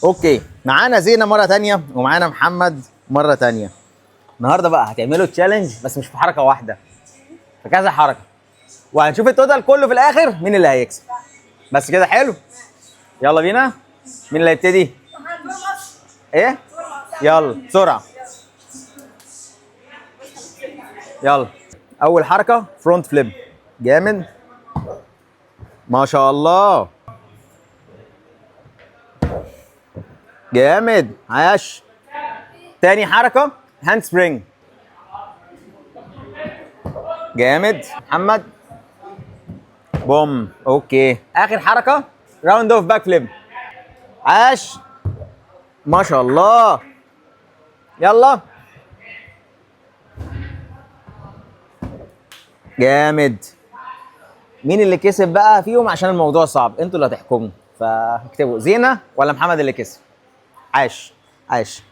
اوكي، معانا زينة مرة تانية ومعانا محمد مرة تانية. النهارده بقى هتعملوا تشالنج بس مش في حركة واحدة، في كذا حركة، وهنشوف التوتال كله في الآخر مين اللي هيكسب. بس كده حلو؟ يلا بينا. مين اللي هيبتدي؟ ايه؟ يلا بسرعة. يلا. أول حركة فرونت فليب. جامد. ما شاء الله. جامد، عاش. تاني حركة هاند سبرينج. جامد محمد. بوم. اوكي، اخر حركة راوند اوف باك فليب. عاش، ما شاء الله. يلا. جامد. مين اللي كسب بقى فيهم؟ عشان الموضوع صعب، انتوا اللي هتحكموا، فاكتبوا زينة ولا محمد اللي كسب. عاش عاش.